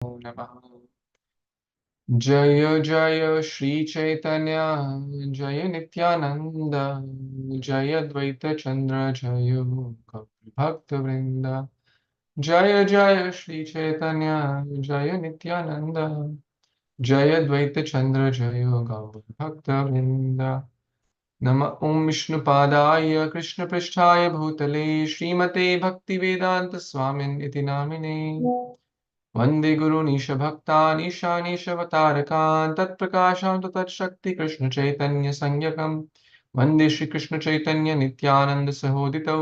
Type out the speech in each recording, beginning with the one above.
Namaha. Jaya Jaya Shri Chaitanya Jaya Nityananda Jaya Dvaita Chandra Jaya Gaur Bhakta Vrinda Jaya Jaya Shri Chaitanya Jaya Nityananda Jaya Dvaita Chandra Jaya Gaur Bhakta Vrinda Nama Om Vishnu Padaya Krishna Pristhaya Bhutale Srimate Bhakti Vedanta Swamin Iti Namine वन्दे गुरुनीशभक्तान् ईशानीशवतारकान् तत्प्रकाशान् तत्शक्तिकृष्णचैतन्यसंज्ञकम् वन्दे श्रीकृष्णचैतन्यनित्यानन्दसहोदितौ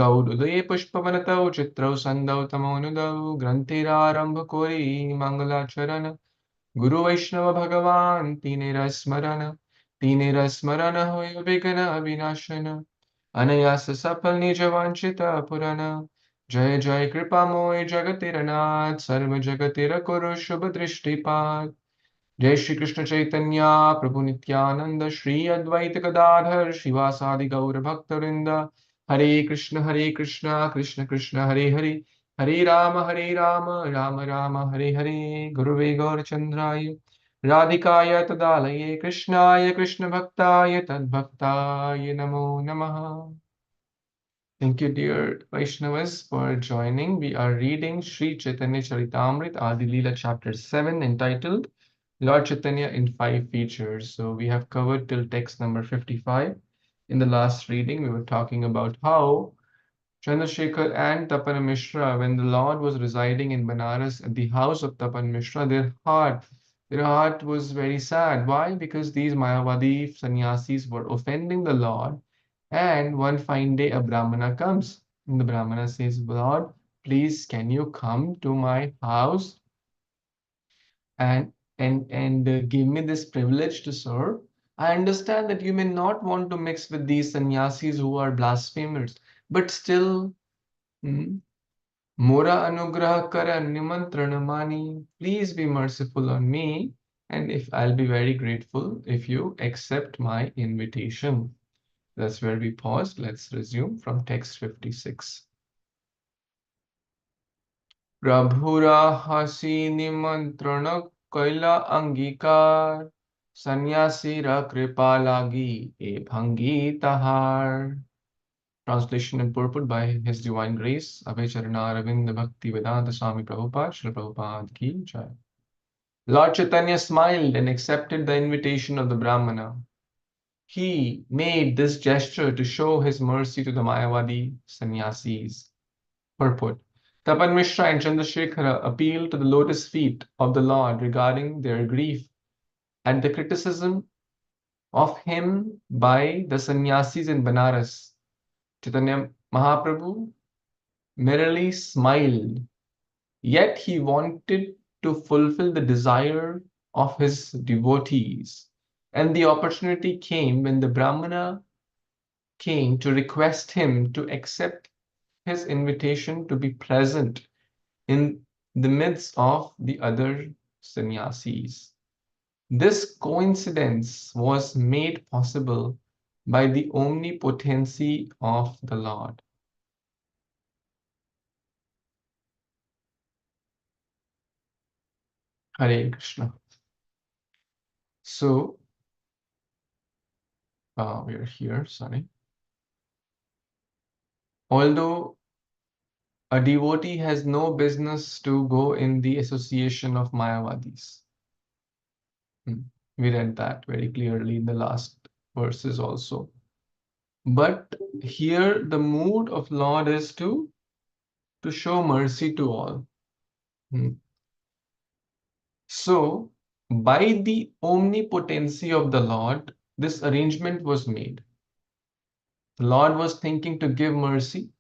गौरुदये पुष्पवनतौ चित्रौ सन्दौ तमोनुदौ ग्रन्थिरारम्भकोरि मङ्गलाचरण गुरुवैष्णव भगवान् तीनेरस्मरण होय विघ्न विनाशन अनायास सफल निज वांछित पुरन जय जय कृपामोय जगतिरनाथ सर्व जगतिर कुरु शुभ दृष्टिपात जय श्री कृष्ण चैतन्य प्रभु नित्यानंद श्री अद्वैत गदाधर शिवासादि गौर भक्तवृंद हरे कृष्ण कृष्ण कृष्ण हरे हरे हरे राम राम राम हरे हरे गुरुवे गौरचंद्राय राधिकाय तदालये कृष्णाय कृष्ण भक्ताय तद्भक्ताय नमो नमः. Thank you, dear Vaishnavas, for joining. We are reading Sri Chaitanya Caritamrita Adi Lila chapter 7 entitled Lord Chaitanya in 5 features. So we have covered till text number 55. In the last reading, we were talking about how Chandrasekhar and Tapan Mishra, when the Lord was residing in Banaras at the house of Tapan Mishra, their heart was very sad. Why? Because these Mayavadi sannyasis were offending the Lord. And one fine day, a Brahmana comes. And the Brahmana says, Lord, please, can you come to my house and give me this privilege to serve? I understand that you may not want to mix with these sannyasis who are blasphemers, but still, hmm, Mora anugraha kara nimantranamani. Please be merciful on me, and if I'll be very grateful if you accept my invitation. That's where we paused. Let's resume from text 56. प्रभुरा हसी निमंत्रण कैला अंगीकार सन्यासीरा कृपा लागी ए भंगी तहार. Translation and purport by His Divine Grace, Abhay Charana Aravind Bhakti Vedanta Swami Prabhupada, Srila Prabhupada Ki Jai. Lord Chaitanya smiled and accepted the invitation of the Brahmana. He made this gesture to show his mercy to the Mayavadi sannyasis. Purport. Tapan Mishra and Chandrasekhara appealed to the lotus feet of the Lord regarding their grief at the criticism of him by the sannyasis in Banaras. Chaitanya Mahaprabhu merely smiled, yet he wanted to fulfill the desire of his devotees. And the opportunity came when the Brahmana came to request him to accept his invitation to be present in the midst of the other sannyasis. This coincidence was made possible by the omnipotency of the Lord. Hare Krishna. So, we are here, sorry. Although a devotee has no business to go in the association of Mayavadis. We read that very clearly in the last verses also. But here the mood of Lord is to show mercy to all. So, by the omnipotency of the Lord, this arrangement was made. The Lord was thinking to give mercy,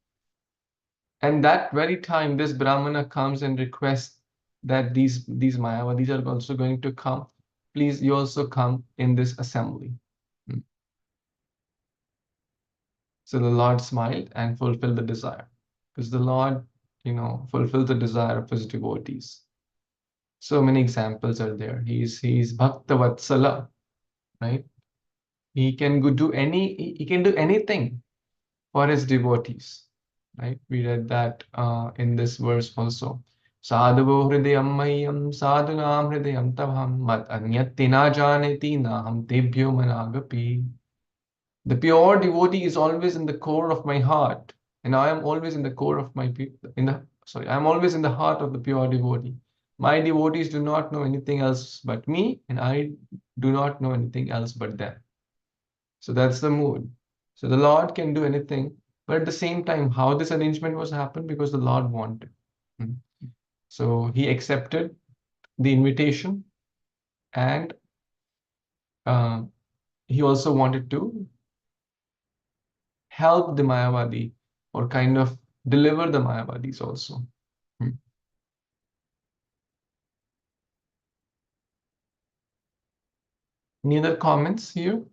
and that very time, this Brahmana comes and requests that these Mayavadis are also going to come. Please, you also come in this assembly. So the Lord smiled and fulfilled the desire, because the Lord, fulfilled the desire of his devotees. So many examples are there. He's Bhakta Vatsala, right? He can do anything for his devotees, right? We read that in this verse also. Sadhavo hridayam mahyam sadhunam hridayam tabham mat anyatti na janeti naham tebhyo managapi. The pure devotee is always in the core of my heart, and I am always in the core of my I am always in the heart of the pure devotee. My devotees do not know anything else but me, and I do not know anything else but them. So that's the mood. So the Lord can do anything, but at the same time, how this arrangement was happened because the Lord wanted. Hmm. So he accepted the invitation, and uh, he also wanted to help the Mayavadi or kind of deliver the Mayavadis also. Hmm. Any other comments here?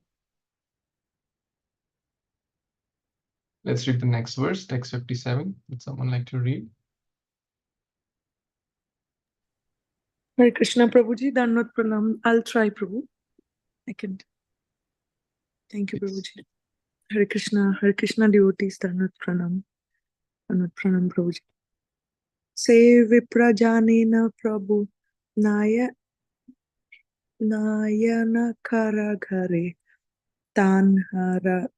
Let's read the next verse, text 57. Would someone like to read? Hare Krishna, Prabhuji, Dandavat Pranam. I'll try, Prabhu. I can. Thank you, Prabhuji. Hare Krishna devotees, Dandavat Pranam. Dandavat Pranam, Prabhuji. Se viprajanena Prabhu nayana kara ghare tanhara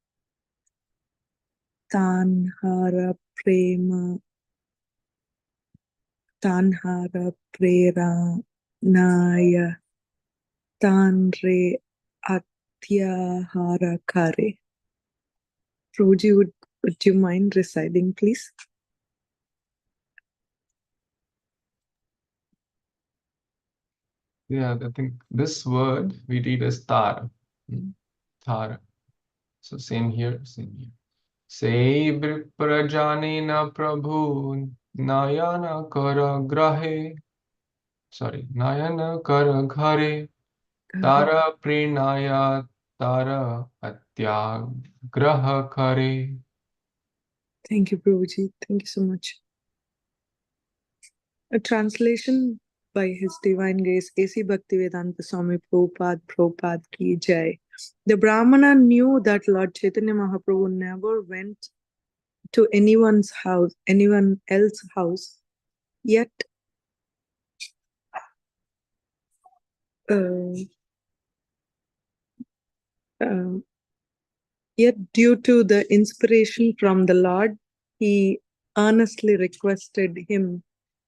prema tanhara preranaya tanre atyahara kare. Prabhuji, would you mind reciting, please? Yeah, I think this word we read as tar. Tar. So same here, same here. Se prajanena prabhu nayana kara grahe. Sorry, nayana kara ghare. Tara prenaya tara atyagraha kare. Thank you, Prabhuji. Thank you so much. A translation by His Divine Grace, A.C. Bhaktivedanta Swami Prabhupada ki jai. The Brahmana knew that Lord Chaitanya Mahaprabhu never went to anyone else's house, yet uh, uh, yet due to the inspiration from the Lord, he earnestly requested him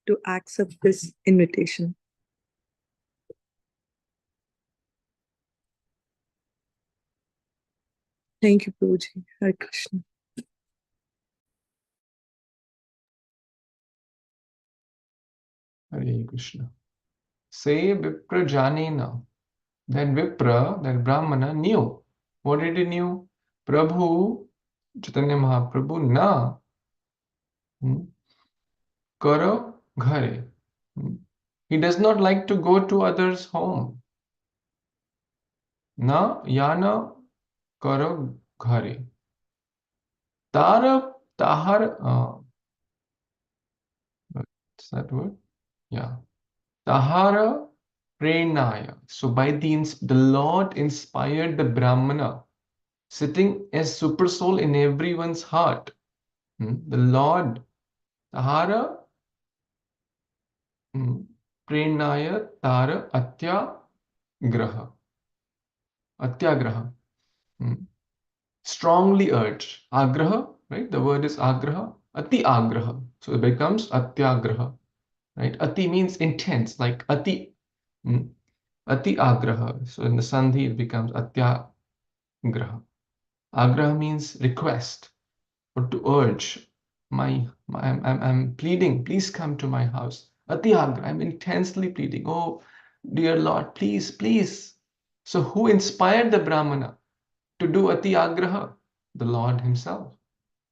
to accept this invitation. Thank you, Prabhuji. Hare Krishna. Hare Krishna. Se viprajanena. That Vipra, that Brahmana knew. What did he knew? Prabhu, Chaitanya Mahaprabhu, na karo ghare. He does not like to go to others' home. Na yana karo ghare. Tara tahar. What's that word? Yeah. Tahara prenaya. So by the Lord inspired the Brahmana, sitting as super soul in everyone's heart. The Lord, Tahara prenaya tara atyagraha. Atyagraha. Strongly urged. Agraha, right? The word is agraha. Ati agraha. So it becomes atyagraha. Right? Ati means intense, like ati. Ati agraha. So in the sandhi it becomes atyagraha. Agraha means request or to urge. I'm pleading, please come to my house. Ati agraha. I'm intensely pleading. Oh, dear Lord, please, please. So who inspired the Brahmana to do ati agraha? The Lord himself.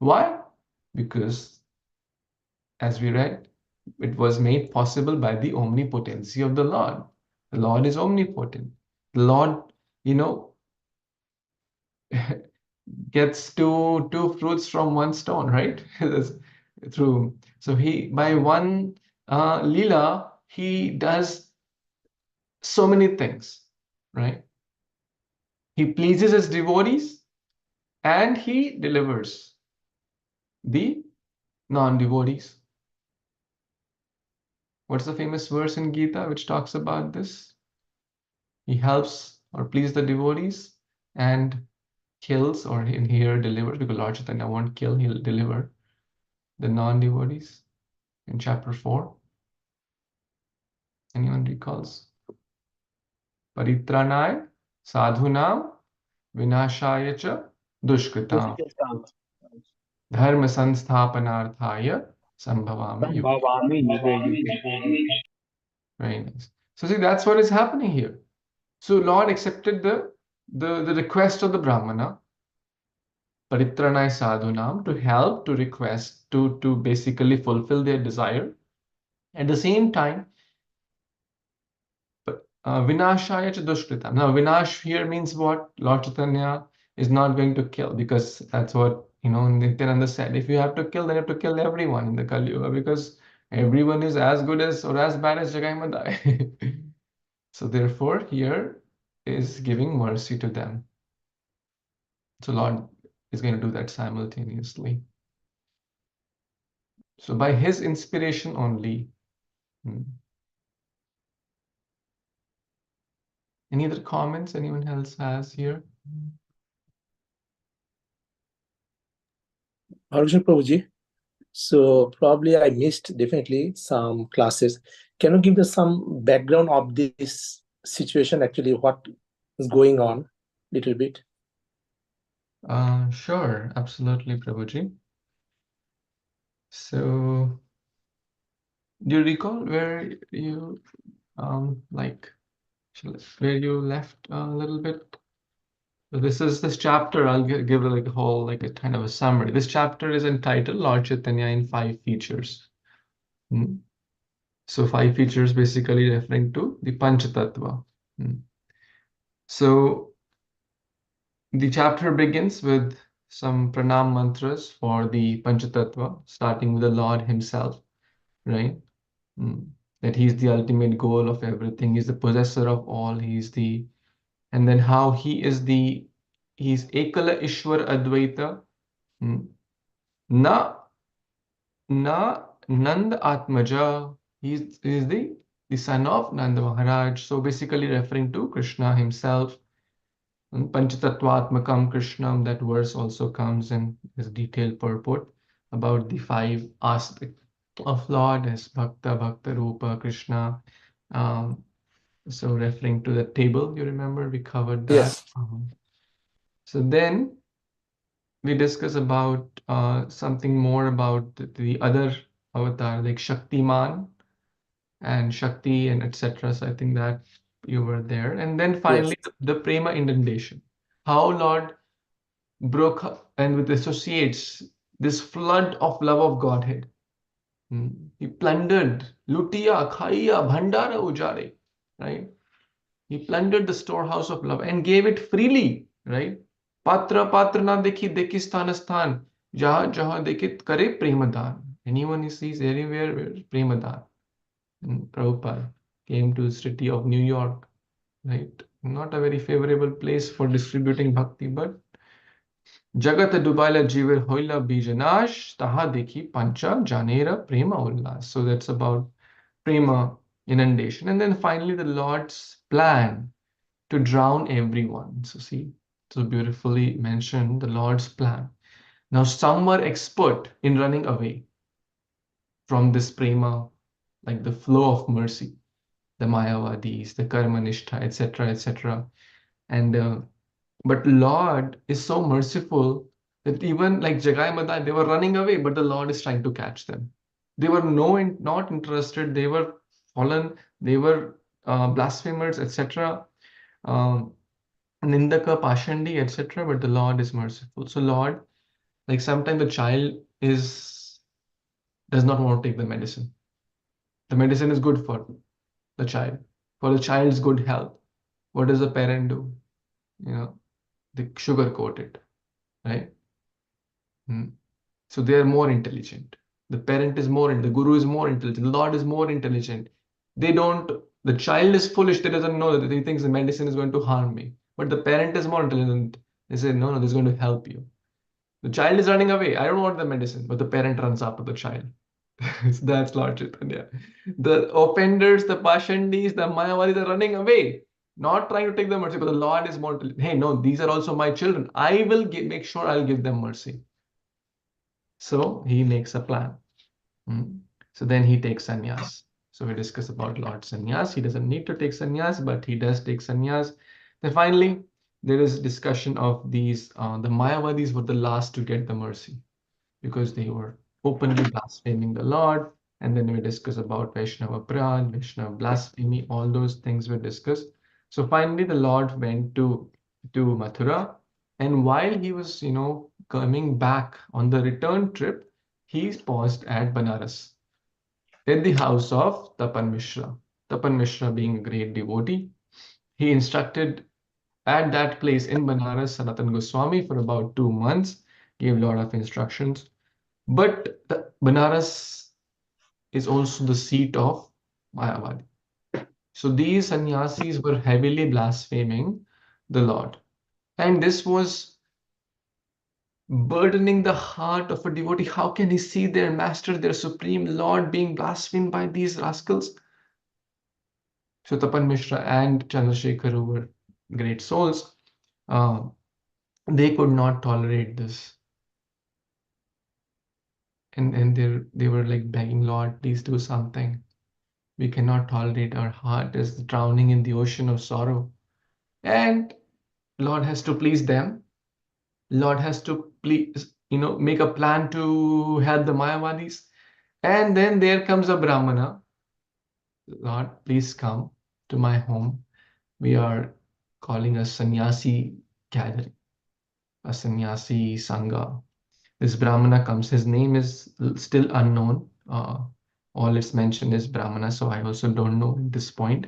Why? Because, as we read, it was made possible by the omnipotency of the Lord. The Lord is omnipotent. The Lord, you know, gets two fruits from one stone, right? Through so he by one Lila, he does so many things, right? He pleases his devotees and he delivers the non-devotees. What's the famous verse in Gita which talks about this? He helps or pleases the devotees and kills, or in here delivers, because Lord Chaitanya won't kill, he'll deliver the non-devotees in chapter 4. Anyone recalls? Paritranay sadhunam vinashaya cha dushkritam dharma sansthapanarthaya sambhavami yuge. Very nice. So see, that's what is happening here. So Lord accepted the request of the Brahmana, Paritranay sadhunam, to help, to request, to basically fulfill their desire. At the same time, Vinashaya cha dushkritam. Now, Vinash here means what? Lord Chaitanya is not going to kill, because that's what, Nityananda said. If you have to kill, then you have to kill everyone in the Kali Yuga, because everyone is as good as or as bad as Jagai Madai. So therefore, here is giving mercy to them. So Lord is going to do that simultaneously. So by his inspiration only. Any other comments anyone else has here? Arjun Prabhuji, so probably I missed definitely some classes. Can you give us some background of this situation, actually what is going on little bit? Sure, absolutely, Prabhuji. So, do you recall where you where you left a little bit? So this chapter. I'll give like a whole, like a kind of a summary. This chapter is entitled Lord Chaitanya in 5 features. So 5 features basically referring to the Panchatattva. So the chapter begins with some pranam mantras for the Panchatattva, starting with the Lord himself, right? That he's the ultimate goal of everything. He's the possessor of all. And then how he's Ekala Ishwar Advaita. Na Nand Atmaja. He's the son of Nanda Maharaj. So basically referring to Krishna himself. Panchatattvatmakam Krishnam, that verse also comes in this detailed purport about the 5 aspects of Lord as Bhakta, Bhakta Rupa, Krishna. So referring to the table, you remember we covered that. Yes. So then we discuss about something more about the other avatar, like Shaktiman and Shakti and etc. So I think that you were there. And then finally, Yes. the Prema inundation. How Lord broke up and with associates this flood of love of Godhead. He plundered, Lutiya, Khaiya, Bhandara Ujare, right? He plundered the storehouse of love and gave it freely, right? Patra patra na dekhi dekhi sthana sthan, jaha jaha dekhi kare premadan. Anyone he sees anywhere, premadan. Prabhupada came to the city of New York, right? Not a very favorable place for distributing bhakti, but Jagat Dubaila Jiver Hoila Bijanash Taha Dekhi Pancha Janera Prema Ullas. So that's about Prema inundation. And then finally the Lord's plan to drown everyone. So see, so beautifully mentioned the Lord's plan. Now some were expert in running away from this Prema, like the flow of mercy, the Mayavadis, the Karmanishta, etc., etc. And but Lord is so merciful that even like Jagai Madai, they were running away, but the Lord is trying to catch them. They were not interested. They were fallen. They were blasphemers, etc. Um, Nindaka, Pashandi, etc. But the Lord is merciful. So Lord, like sometimes the child does not want to take the medicine. The medicine is good for the child, for the child's good health. What does the parent do? They sugarcoat it, right? So they are more intelligent. The parent is the guru is more intelligent, the Lord is more intelligent. The child is foolish, they doesn't know that he thinks the medicine is going to harm me. But the parent is more intelligent. They say, no, this is going to help you. The child is running away. I don't want the medicine, but the parent runs after the child. That's Lord Chaitanya. The offenders, the Pashandis, the Mayavadis are running away, not trying to take the mercy, but the Lord is more, hey, no, these are also my children. I will make sure I'll give them mercy. So he makes a plan. So then he takes sannyas. So we discuss about Lord Sannyas. He doesn't need to take sannyas, but he does take sannyas. Then finally, there is discussion of these, the Mayavadis were the last to get the mercy because they were openly blaspheming the Lord. And then we discuss about Vaishnava Prad, Vaishnava blasphemy, all those things were discussed. So finally, the Lord went to Mathura. And while he was, coming back on the return trip, he paused at Banaras, at the house of Tapan Mishra. Tapan Mishra being a great devotee, he instructed at that place in Banaras Sanatan Goswami for about 2 months, gave a lot of instructions. But the Banaras is also the seat of Mayavadi. So these sannyasis were heavily blaspheming the Lord. And this was burdening the heart of a devotee. How can he see their master, their supreme Lord, being blasphemed by these rascals? So Tapan Mishra and Chandrasekhar, who were great souls, they could not tolerate this. And they were like begging, Lord, please do something. We cannot tolerate, our heart is drowning in the ocean of sorrow. And Lord has to please them. Lord has to please, make a plan to help the Mayavadis. And then there comes a Brahmana. Lord, please come to my home. We are calling a sannyasi gathering, a sannyasi sangha. This Brahmana comes. His name is still unknown. All it's mentioned is Brahmana, so I also don't know at this point.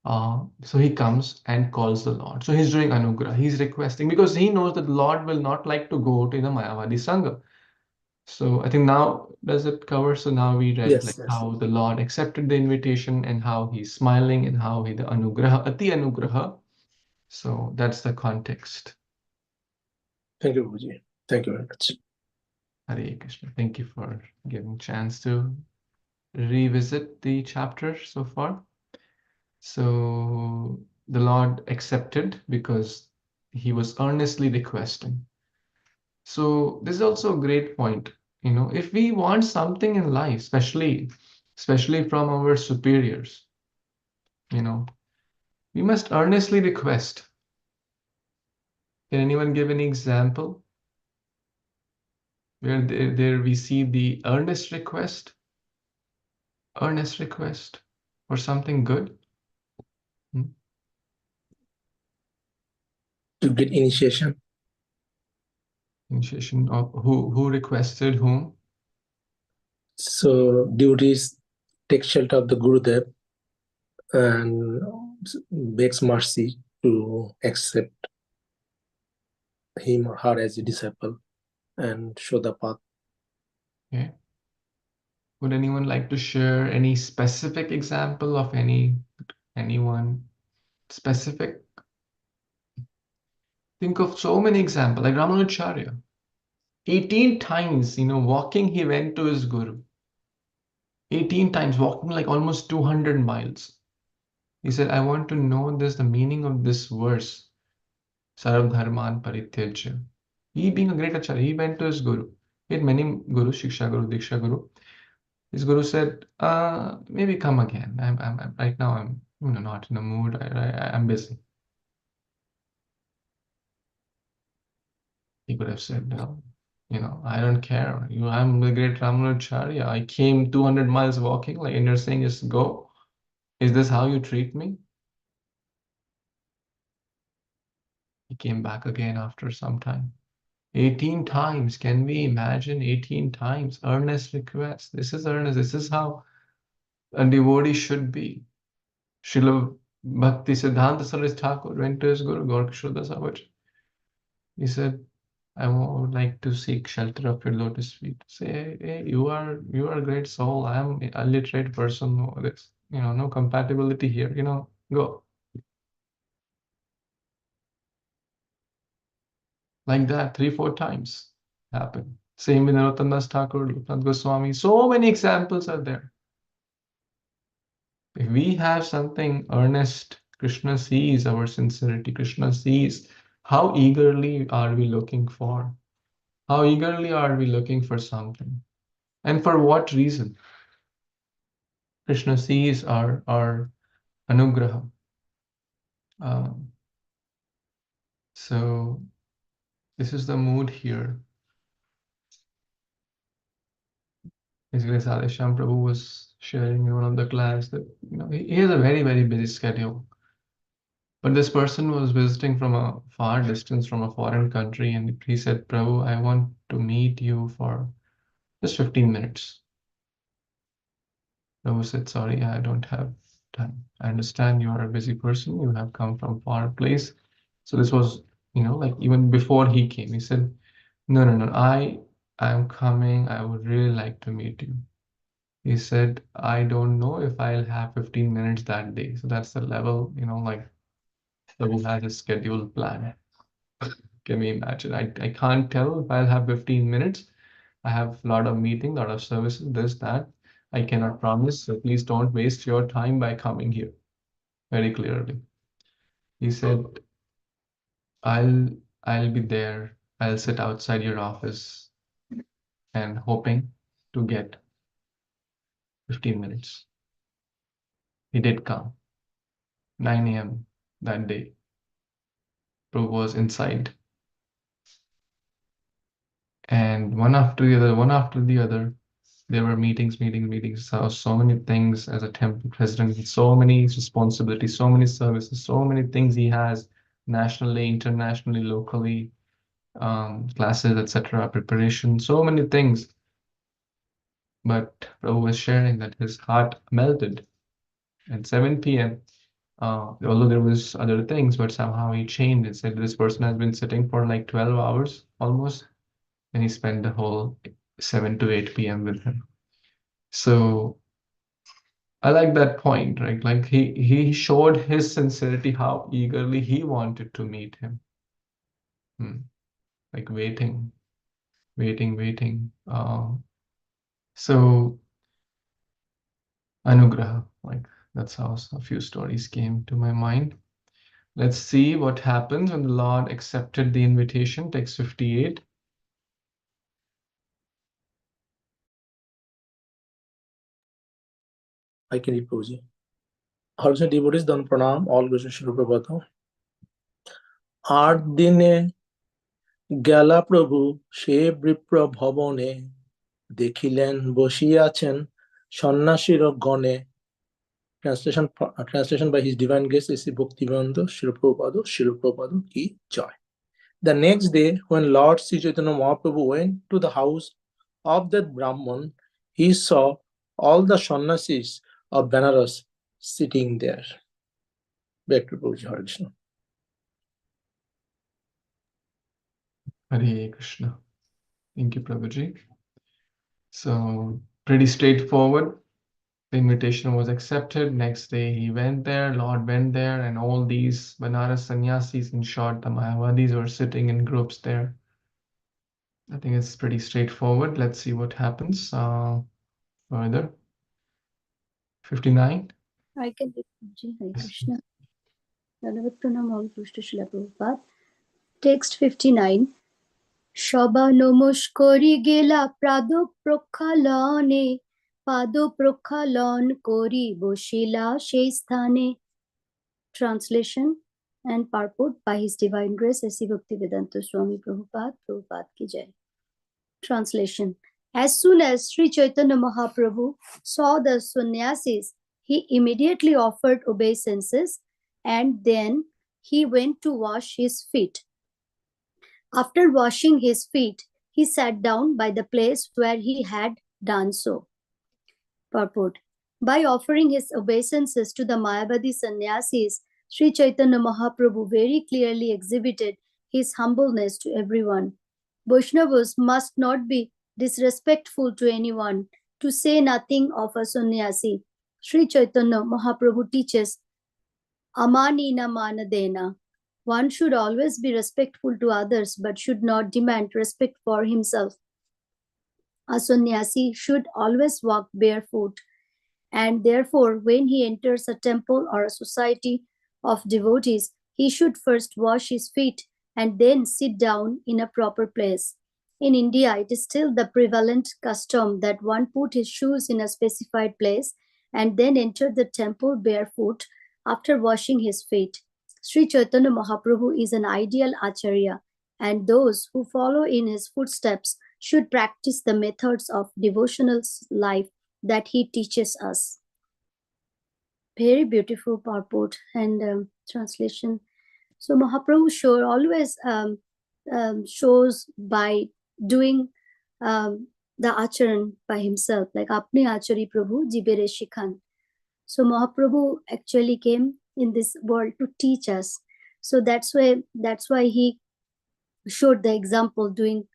So he comes and calls the Lord. So he's doing anugrah. He's requesting because he knows that the Lord will not like to go to the Mayavadi Sangha. So I think now does it cover? So now we read Yes, like yes. how the Lord accepted the invitation and how he's smiling and how he the anugraha, ati anugraha. So that's the context. Thank you, Guruji. Thank you very much. Hare Krishna. Thank you for giving chance to revisit the chapter so far. So the Lord accepted because he was earnestly requesting. So this is also a great point. If we want something in life, especially from our superiors, we must earnestly request. Can anyone give any example where there we see the earnest request for something good? To get initiation. Initiation of who requested whom? So devotees take shelter of the Gurudev and begs mercy to accept him or her as a disciple and show the path. Okay. Would anyone like to share any specific example of anyone specific? Think of so many examples, like Ramanujacharya. 18 times, walking, he went to his guru. 18 times, walking like almost 200 miles. He said, I want to know the meaning of this verse. Sarv Dharman Parityajya. He being a great acharya, he went to his guru. He had many gurus, Shiksha Guru, Diksha Guru. His guru said, maybe come again. I'm right now I'm not in the mood. I'm busy. He could have said, no, I don't care. I'm the great Ramanujacharya. I came 200 miles walking, like, and you're saying just go. Is this how you treat me? He came back again after some time. 18 times. Can we imagine 18 times? Earnest request. This is earnest. This is how a devotee should be. Srila Bhakti Siddhanta Saraswati Thakur went to his Guru, Gaur Kishore Das Babaji. He said, I would like to seek shelter of your lotus feet. Say, hey, you are a great soul. I am a literate person. This, no compatibility here. Go. Like that, 3, 4 times happened. Same with Narottam Das Thakur, Loknath Goswami. So many examples are there. If we have something earnest, Krishna sees our sincerity. Krishna sees how eagerly are we looking for. How eagerly are we looking for something? And for what reason? Krishna sees our anugraha. So this is the mood here. Basically, Sadhisham Prabhu was sharing in one of the class that he has a very, very busy schedule. But this person was visiting from a far distance from a foreign country, and he said, Prabhu, I want to meet you for just 15 minutes. Prabhu said, sorry, I don't have time. I understand you are a busy person. You have come from far place. So this was, like even before he came, he said, no, I am coming. I would really like to meet you. He said, I don't know if I'll have 15 minutes that day. So that's the level, like Prabhu has a scheduled plan. Can we imagine? I can't tell if I'll have 15 minutes. I have a lot of meetings, a lot of services, this, that. I cannot promise. So please don't waste your time by coming here. Very clearly. He said, I'll be there. I'll sit outside your office and hoping to get 15 minutes. He did come. 9 a.m. that day. Prabhu was inside. And one after the other, there were meetings. So many things as a temple president, so many responsibilities, so many services, so many things he has nationally, internationally, locally, classes, etc., preparation, so many things. But Prabhu was sharing that his heart melted at 7 p.m. Although there was other things, but somehow he changed. It said this person has been sitting for like 12 hours almost, and he spent the whole 7 to 8 p.m. with him. So I like that point, right? Like he showed his sincerity, how eagerly he wanted to meet him. Like waiting. So anugraha, like that's how a few stories came to my mind. Let's see what happens when the Lord accepted the invitation. Text 58. I can read Prabhuji. Also, devotees, done pranam, all goes to Srila Prabhupada. 8 দিনে গেলা প্রভু সে বিপ্র ভবনে দেখিলেন বসিয়াছেন সন্ন্যাসীর গণে. Translation by His Divine Grace A.C. Bhaktivedanta Srila Prabhupada ki joy. The next day, when Lord Sri Chaitanya Mahaprabhu went to the house of that Brahman, he saw all the sannyasis of Benares sitting there. Back to Prabhuji. Hare Krishna. Hare Krishna. Thank you, Prabhuji. So pretty straightforward. The invitation was accepted. Next day he went there, Lord went there, and all these Banaras sannyasis, in short, the Mayavadis, were sitting in groups there. I think it's pretty straightforward. Let's see what happens further. 59. I can read Prabhuji. Hare Krishna. Dhanavat pranam all Krishna Srila Prabhupada. Text 59. Shaba নমস্করি গেলা প্রাদ প্রক্ষালনে পাদ প্রক্ষালন করি বসিলা সেই স্থানে. Translation and purport by His Divine Grace A.C. Bhaktivedanta Swami Prabhupada ki jai. Translation. As soon as Sri Chaitanya Mahaprabhu saw the sannyasis, he immediately offered obeisances, and then he went to wash his feet. After washing his feet, he sat down by the place where he had done so. Purport. By offering his obeisances to the Mayavadi sannyasis, Sri Chaitanya Mahaprabhu very clearly exhibited his humbleness to everyone. Vaishnavas must not be disrespectful to anyone, to say nothing of a sannyasi. Sri Chaitanya Mahaprabhu teaches Amanina Manadena. One should always be respectful to others, but should not demand respect for himself. A sannyasi should always walk barefoot, and therefore, when he enters a temple or a society of devotees, he should first wash his feet and then sit down in a proper place. In India, it is still the prevalent custom that one put his shoes in a specified place and then enter the temple barefoot after washing his feet. Sri Chaitanya Mahaprabhu is an ideal acharya, and those who follow in his footsteps should practice the methods of devotional life that he teaches us. Very beautiful purport and translation. So Mahaprabhu always shows by doing the acharan by himself, like apni achari Prabhu jibere shikhan. So Mahaprabhu actually came in this world to teach us. So that's why he showed the example doing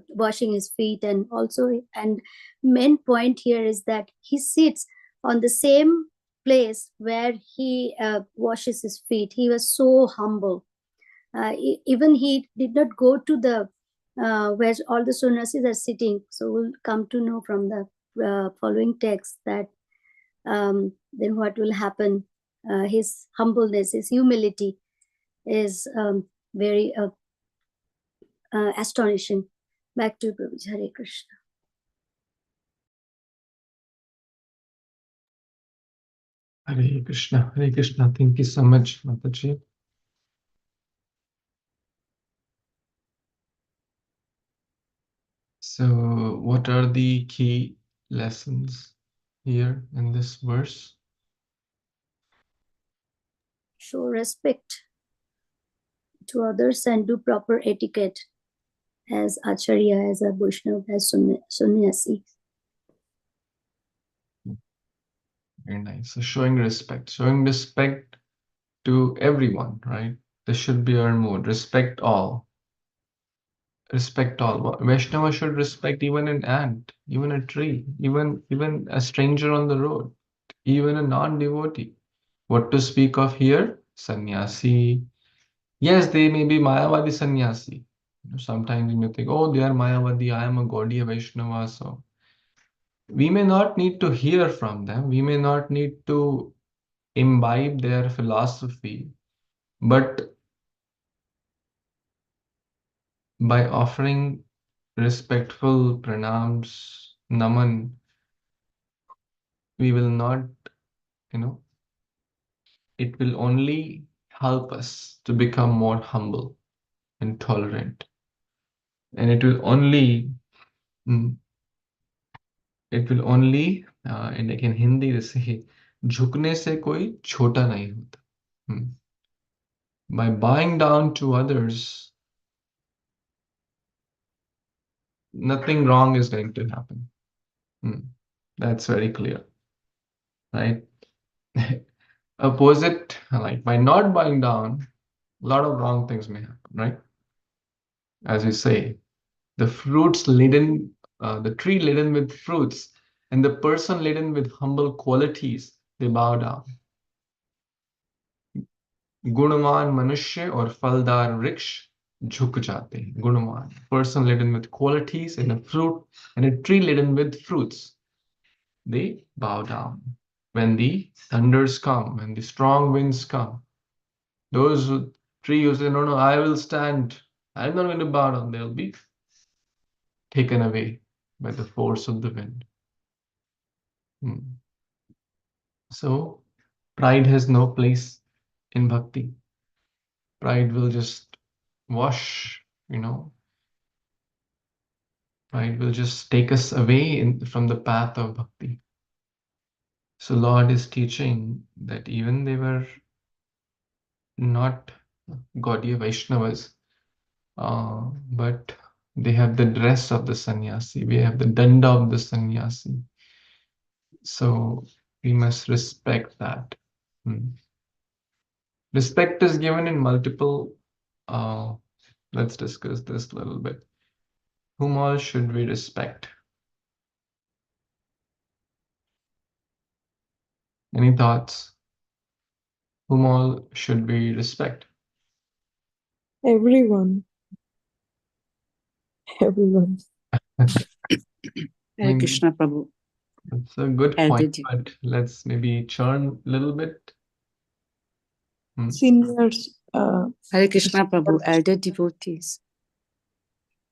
washing his feet, and main point here is that he sits on the same place where he washes his feet. He was so humble. Even he did not go to the where all the sannyasis are sitting. So we'll come to know from the following text that then what will happen. His humbleness, his humility is very astonishing. Back to Prabhuji. Hare Krishna. Hare Krishna, Hare Krishna. Thank you so much, Mataji. So, what are the key lessons here in this verse? Show respect to others and do proper etiquette as acharya, as a Vaishnava, as sannyasi. Very nice. So, showing respect to everyone, right? This should be our mood. Respect all. Respect all. Vaishnava should respect even an ant, even a tree, even a stranger on the road, even a non-devotee. What to speak of here? Sannyasi. Yes, they may be Mayavadi sannyasi. Sometimes you may think, oh, they are Mayavadi, I am a Gaudiya Vaishnava. So we may not need to hear from them. We may not need to imbibe their philosophy. But by offering respectful pranams, naman, we will not, it will only help us to become more humble and tolerant. And it will only, in Hindi they say, झुकने से कोई छोटा नहीं होता. By bowing down to others, nothing wrong is going to happen. That's very clear, right? Opposite, like by not bowing down, a lot of wrong things may happen, right? As you say, the tree laden with fruits, and the person laden with humble qualities, they bow down. गुणवान मनुष्य और फलदार वृक्ष झुक जाते हैं. गुणवान, person laden with qualities, and a tree laden with fruits, they bow down. When the thunders come, when the strong winds come, those trees who say, no, no, I will stand, I'm not going to bow down, they'll be taken away by the force of the wind. So pride has no place in bhakti. Pride will just wash, pride will just take us away from the path of bhakti. So Lord is teaching that even they were not Gaudiya Vaishnavas, but they have the dress of the sannyasi. We have the danda of the sannyasi. So we must respect that. Respect is given in multiple. Let's discuss this a little bit. Whom all should we respect? Any thoughts? Whom all should we respect? Everyone. Everyone. I Hare mean, Krishna Prabhu. it's a good Elder point, de- but let's maybe churn a little bit. Seniors. Hare Krishna Prabhu, elder devotees.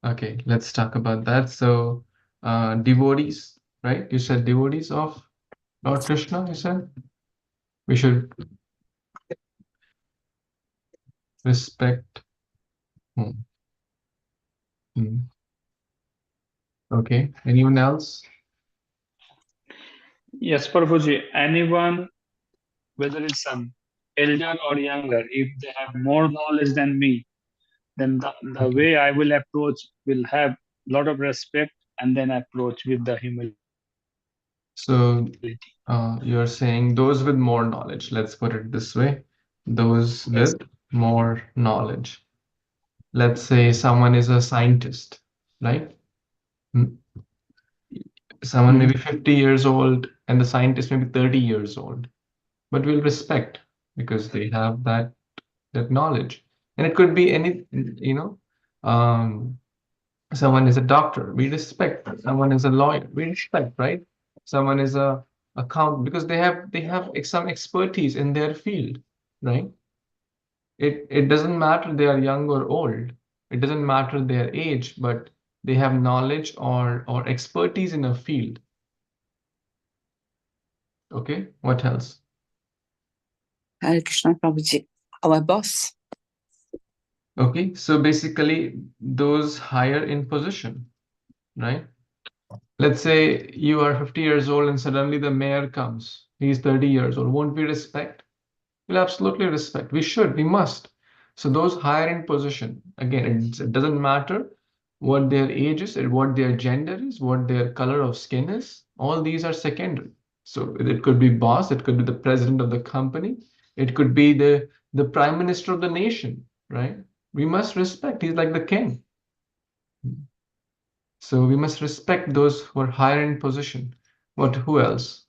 Okay, let's talk about that. So, devotees, right? You said devotees of Lord Krishna, you said? We should respect whom? Hmm. Okay, anyone else? Yes, Prabhuji, anyone, whether it's an elder or younger, if they have more knowledge than me, then the Okay. way I will approach will have a lot of respect and then approach with the humility. So, you're saying those with more knowledge, let's put it this way, those Yes. with more knowledge. Let's say someone is a scientist, right? Hmm. Someone may be 50 years old and the scientist may be 30 years old, but we'll respect because they have that knowledge. And it could be any, um, someone is a doctor, we respect. Someone is a lawyer, we respect, right? Someone is a account because they have some expertise in their field, right? It doesn't matter they are young or old. It doesn't matter their age, but they have knowledge or expertise in a field. Okay, what else? Hare Krishna Prabhuji, our boss. Okay, so basically those higher in position, right? Let's say you are 50 years old and suddenly the mayor comes. He's 30 years old. Won't we respect? We'll absolutely respect. We should, we must. So those higher in position, again, it doesn't matter what their age is, and what their gender is, what their color of skin is. All these are secondary. So it could be boss, it could be the president of the company, it could be the prime minister of the nation, right? We must respect. He's like the king. So we must respect those who are higher in position. Who else?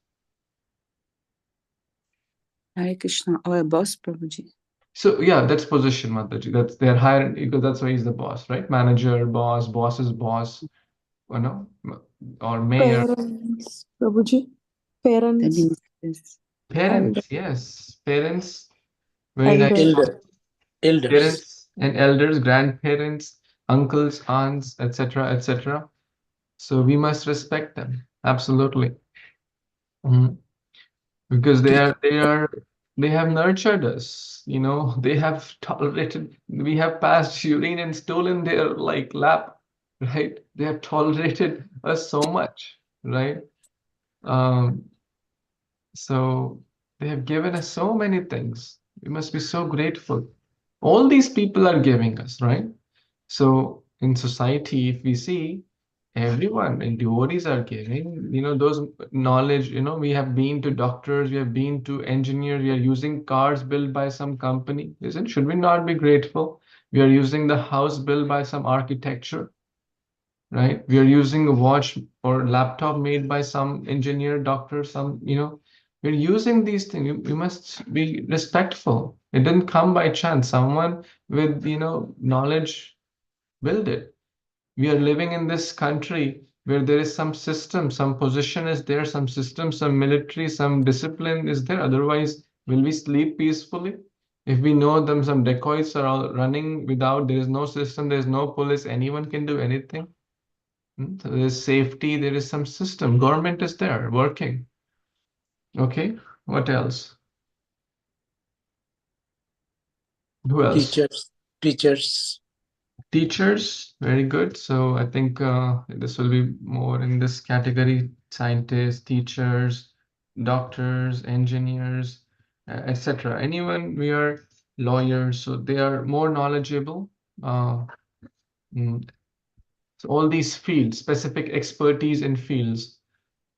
Hare Krishna, our boss Prabhuji. So yeah, that's position, Mataji. That's they're higher because that's why he's the boss, right? Manager, boss, boss's boss, you know, or mayor. Parents, Prabhuji. Parents. Parents, yes, parents. Very nice. Elder, elders. Parents and elders, grandparents, uncles, aunts, etc., etc. So we must respect them. Absolutely. Mhm. Because they have nurtured us, they have tolerated, we have passed urine and stool in their like lap, right? They have tolerated us so much, right? um so they have given us so many things. We must be so grateful. All these people are giving us, right? So in society, if we see everyone and devotees are giving, those knowledge, we have been to doctors, we have been to engineers, we are using cars built by some company. Should we not be grateful? We are using the house built by some architecture, right? We are using a watch or laptop made by some engineer, doctor, we're using these things. We must be respectful. It didn't come by chance. Someone with, knowledge built it. We are living in this country where there is some system, some position is there, some system, some military, some discipline is there. Otherwise, will we sleep peacefully? If we know them, some dacoits are all running without, there is no system, there is no police, anyone can do anything. So there is safety, there is some system. Government is there working. Okay, what else? Who else? Teachers. Teachers, very good. So I think this will be more in this category: scientists, teachers, doctors, engineers, etc. Anyone, we are lawyers, so they are more knowledgeable. Uh, mm, so all these fields, specific expertise in fields.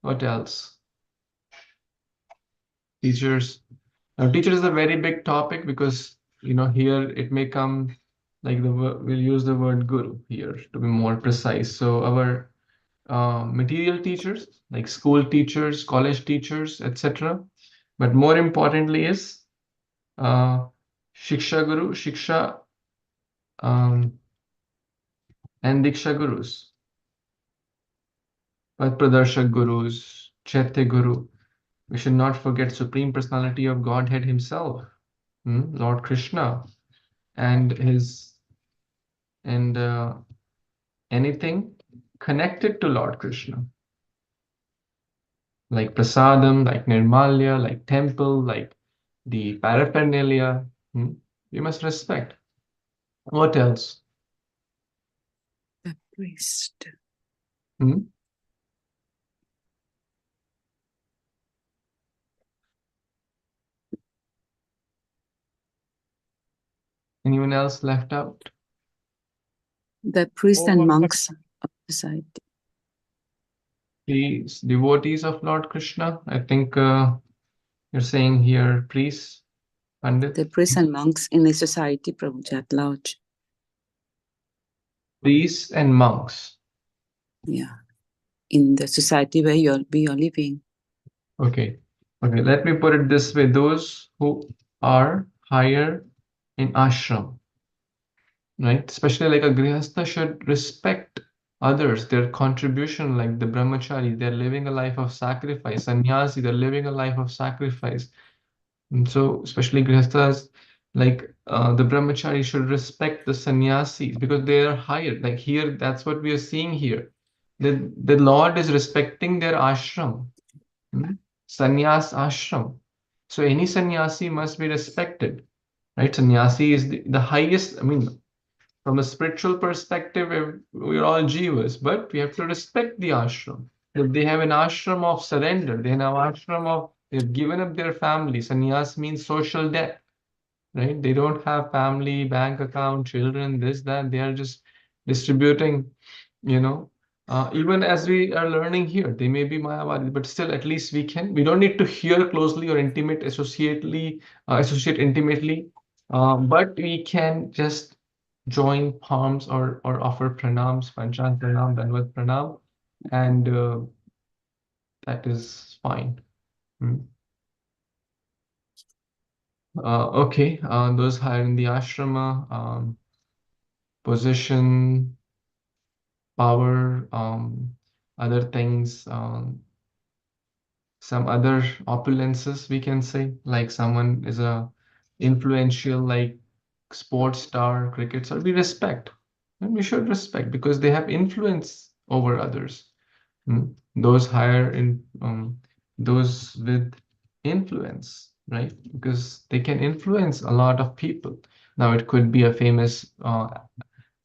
What else? Teachers. Now, teacher is a very big topic because here it may come like we'll use the word guru here to be more precise. So our material teachers, like school teachers, college teachers, etc. But more importantly is uh, Shiksha Guru, Shiksha, um, and Diksha Gurus. But Pradarshak Gurus, Chaitya Guru, we should not forget Supreme Personality of Godhead Himself, Lord Krishna, and his and anything connected to Lord Krishna, like prasadam, like nirmalya, like temple, like the paraphernalia. We must respect. What else? The priest. Hmm? Anyone else left out? The priests Oh, and what about monks of society. The devotees of Lord Krishna. I think you're saying here priests, Pandit. The priests and monks in the society, Prabhuji, at large. Priests and monks. Yeah. In the society where you're living. Okay. Okay, let me put it this way. Those who are higher in ashram, right? Especially like a grihastha should respect others, their contribution, like the brahmachari, they're living a life of sacrifice. Sannyasi, they're living a life of sacrifice. And so, especially grihasthas, like the brahmachari should respect the sannyasis because they are higher. Like here, that's what we are seeing here. The Lord is respecting their ashram, sannyas ashram. So any sannyasi must be respected, right? Sannyasi is the highest. I mean, from a spiritual perspective, we're all jivas, but we have to respect the ashram. If they have an ashram of surrender, they have an ashram of they've given up their family. Sannyas means social debt, right? They don't have family, bank account, children, this, that. They are just distributing, you know. Even as we are learning here, they may be Mayavadi, but still, at least we don't need to hear closely or associate intimately, but we can just join palms or offer pranams, Panchang pranam, Danvat pranam, and that is fine. Okay, those higher in the ashrama, position, power, other things, some other opulences we can say, like someone is a influential like sports star, cricket star, we respect. And we should respect because they have influence over others. Those higher in those with influence, right? Because they can influence a lot of people. Now it could be a famous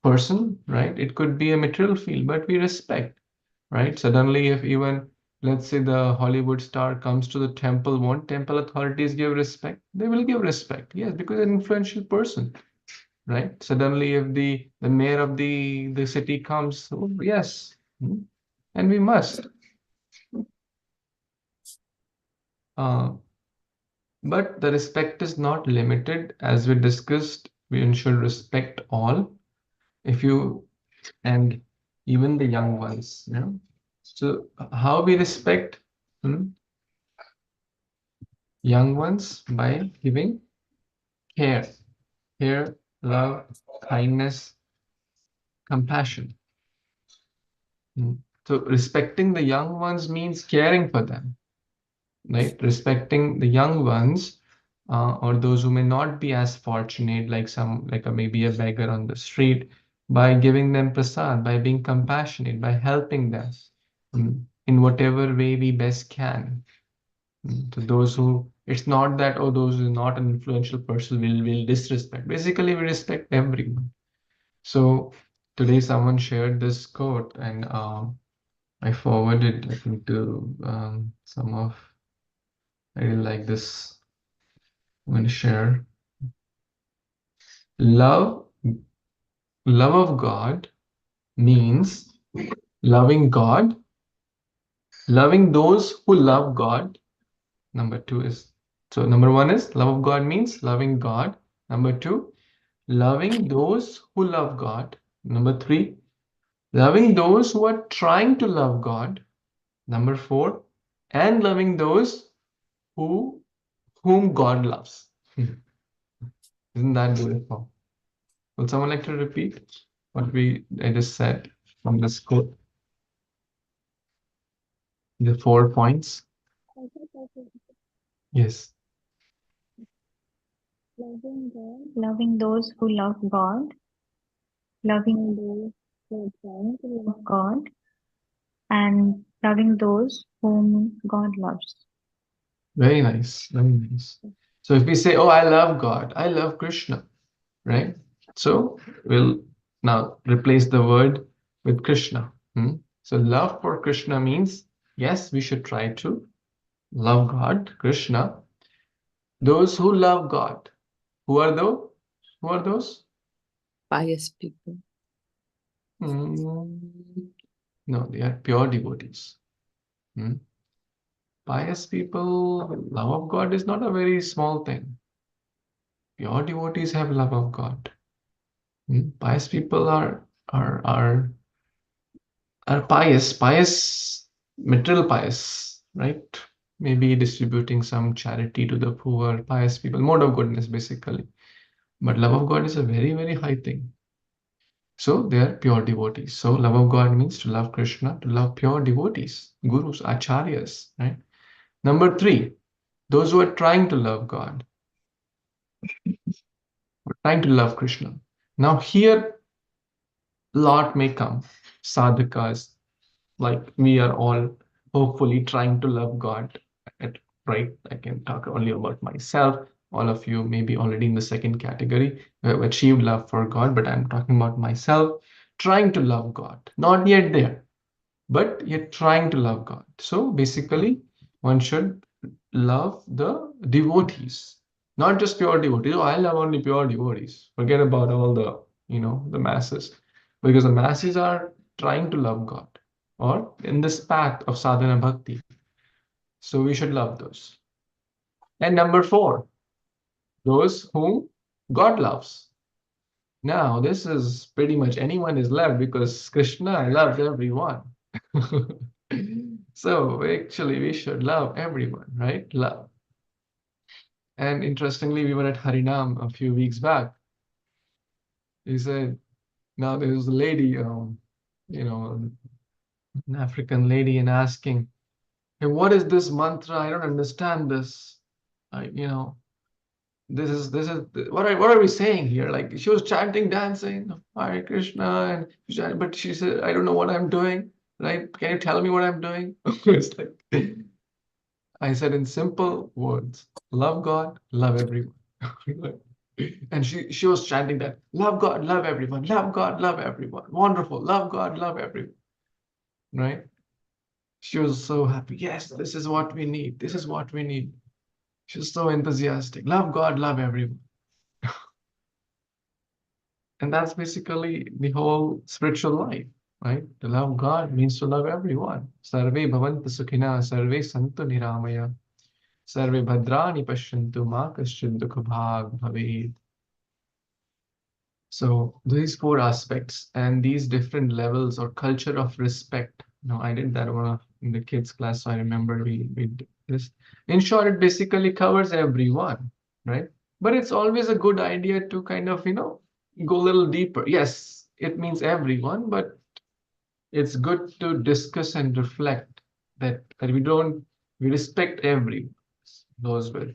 person, right? It could be a material field, but we respect, right? Suddenly, if even let's say the Hollywood star comes to the temple, won't temple authorities give respect? They will give respect, yes, because an influential person, right? Suddenly, if the mayor of the city comes, oh, yes, and we must. But the respect is not limited, as we discussed. We should respect all. If you and even the young ones, you know. So how we respect young ones by giving care, love, kindness, compassion. So respecting the young ones means caring for them, right? Respecting the young ones or those who may not be as fortunate, like maybe a beggar on the street, by giving them prasad, by being compassionate, by helping them in whatever way we best can. To those who, it's not that, oh, those who are not an influential person will disrespect. Basically, we respect everyone. So today someone shared this quote and I forwarded, I think, to some of, I really like this. I'm going to share. Love, love of God means loving God, loving those who love God. Number two is, so number one is love of God means loving God. Number two, loving those who love God. Number three, loving those who are trying to love God. Number four, and loving those whom God loves. Isn't that beautiful? Would someone like to repeat what I just said from this quote? The 4 points. Yes. Loving God, loving those who love God, loving those who are trying to love God, and loving those whom God loves. Very nice. Very nice. So if we say, oh, I love God, I love Krishna, right? So we'll now replace the word with Krishna. So love for Krishna means, yes, we should try to love God, Krishna. Those who love God. Who are those? Who are those? Pious people. No, they are pure devotees. Pious people, love of God is not a very small thing. Pure devotees have love of God. Pious people are pious, material pious, right? Maybe distributing some charity to the poor, pious people, mode of goodness, basically. But love of God is a very, very high thing. So they are pure devotees. So love of God means to love Krishna, to love pure devotees, gurus, acharyas, right? Number 3, those who are trying to love God, trying to love Krishna. Now here, lot may come, sadhakas, like we are all hopefully trying to love God, right? I can talk only about myself. All of you may be already in the second category, who have achieved love for God, but I'm talking about myself, trying to love God. Not yet there, but you're trying to love God. So basically, one should love the devotees, not just pure devotees. Oh, I love only pure devotees. Forget about all the, the masses, because the masses are trying to love God or in this path of sadhana bhakti. So we should love those. And number 4, those whom God loves. Now, this is pretty much anyone is loved because Krishna loves everyone. So actually, we should love everyone, right? Love. And interestingly, we were at Harinam a few weeks back. He said, now there's a lady, an African lady, and asking, hey, what is this mantra? I don't understand this. This is what are we saying here? Like she was chanting, dancing, Hare Krishna, but she said, I don't know what I'm doing. Right? Can you tell me what I'm doing? It's like I said in simple words, love God, love everyone. And she was chanting that, love God, love everyone, love God, love everyone. Wonderful, love God, love everyone. Right? She was so happy. Yes, this is what we need. This is what we need. She was so enthusiastic. Love God, love everyone. And that's basically the whole spiritual life, right? To love God means to love everyone. Sarve bhavantu sukhina, sarve santu niramaya, sarve bhadrani pashyantu ma kaschid dukha bhag bhaved. So these 4 aspects and these different levels or culture of respect. I did that in the kids class, so I remember we did this. In short, it basically covers everyone, right? But it's always a good idea to kind of, go a little deeper. Yes, it means everyone, but it's good to discuss and reflect that we respect everyone, those with